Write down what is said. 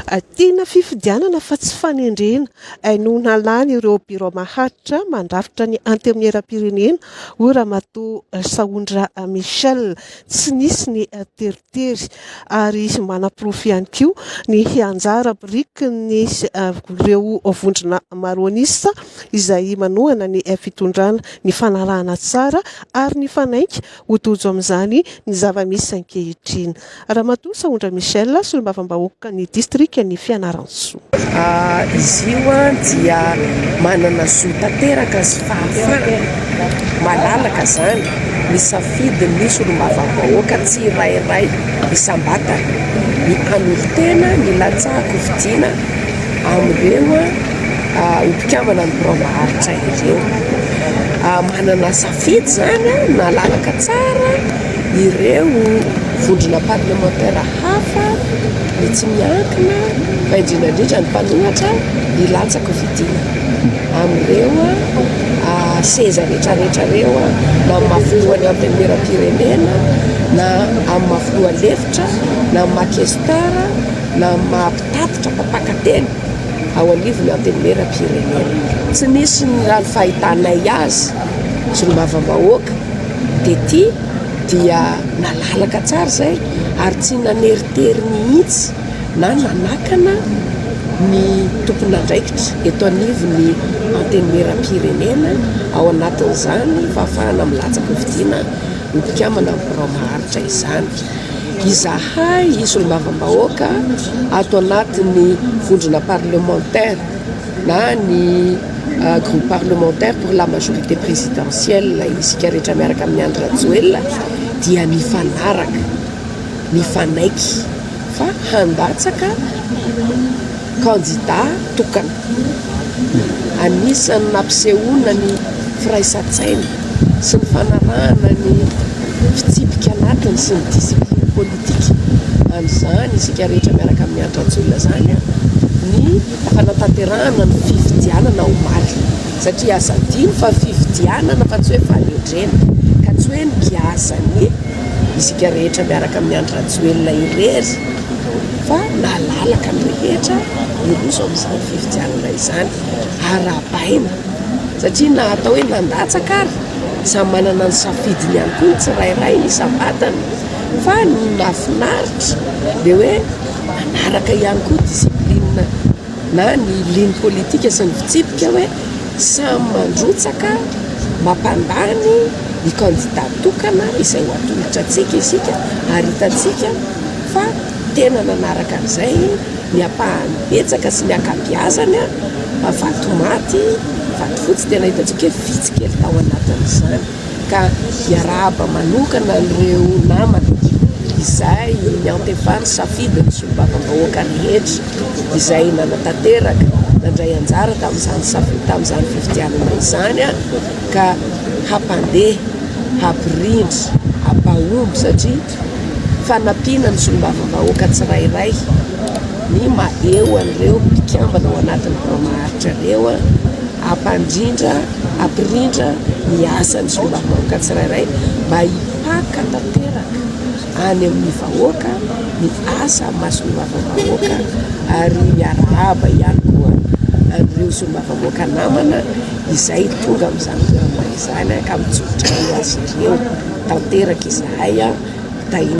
tiana fifidianana fa tsy fanendrena noho nalany ireo biro maharitra mandrafitra ny antemieram-pirenena ho Ramatoa Saondra Michel tsy nisy ny teritery ary manam-pirofo ihany koa ny hianjara biriky ny ireo vondrona maronisa izay manohana ny fitondrana ny fanarahana tsara ary ny fanainky ho tojo amin'izany ny zava-misy ankehitriny. Ramatoa Saondra Michel solombavambahoaka ny distrika ny Fianarantsoa. Izy io dia manana zo tanteraka sy fahafahana malalaka zany misafidy ny solombavambahoaka tsy irairay isambatana ny anolo-tena ny latsahako fidiana amin'ireo ompikambana ny biro-maharitra ireo. Manana safidy zany nalalaka tsara ireo vondrona parlementaire hafa ny tsy miankina fa indrindrandrindra ny mpanohatra ny latsaka fidiana amin'ireo seza rehetrarehetra reo na mahafiloany antemieram-pirenena na amin'ny mahafiloa lefitra na makestara na mahapitatitra mpapakateny ao anivony antemieram-pirenena. Tsy nisy ny rano fahitanay azy solombavambahoaka dia ty dia nalalaka tsara zay ary tsy naneritery mihitsy na nanakana ny tompon'andraikitra eto anivony antemieram-pirenena ao anatin'izany fahafahana milatsaka fidiana ompikambana ny biro-maharitra izany. Izahay solombavambahoaka ato anatin'ny vondrona parlementaire na ny groupe parlementaire pour la majorité présidentielle isika rehetra miaraka amin'ny Andry Rajoelina dia mifanaraka mifanaiky fa handatsaka candidat tokana. Anisany nampisehoana ny firaisan-tsaina sy ny fanarahana ny fitsipika anatiny sy ny discipline politika an'izany isika rehetra miaraka amin'ny Andry Rajoelina zany ny fanatanterahana ny fifidianana omaly satria asa dino fa fifidianana fa tsy hoe fanendrena ka tsy hoe ny kiasany isika rehetra miaraka amin'ny Andry Rajoelina irery fa nalalaka ny rehetra miroso amin'izany fifidianana izany arabaina satria na atao hoe nandatsaka ary samy manana ny safidiny ihany koa tsy rairay ny sambatana fa ny nafinaritra dia hoe manaraka ihany koa discipline na ny ligne politika sy ny fitsipika hoe samy mandrotsaka mampandany ny candidat tokana izay ho atolotra antsika isika ary hitantsika fa tena nanaraka an'izay ny apahany betsaka sy ny akabiazany vatomaty vato fotsy tena hitantsika hoe vitsikely tao anatin'izany ka hiarahaba manokana ireo namana izay ny antefany safidy ny solombavambahoaka rehetra izay nanatanteraka nandray anjara tamin'izany fifidianana izany ka hampandeha hampirindra hampahomby satria fanampiana ny solombavambahoaka tsirairay ny maheo an'ireo mpikambana ao anatin'ny biro-maharitra ireo hampirindra ny asan'ny solombavambahoaka tsirairay mba hipaka tanteraka any amin'ny vahoaka ny asa maha-solombavambahoaka ary miarahaba ihany koa an'ireo solombavambahoaka namana izay tonga amin'izany toerana izany ka mitsotra eo azy ireo tanteraka izahay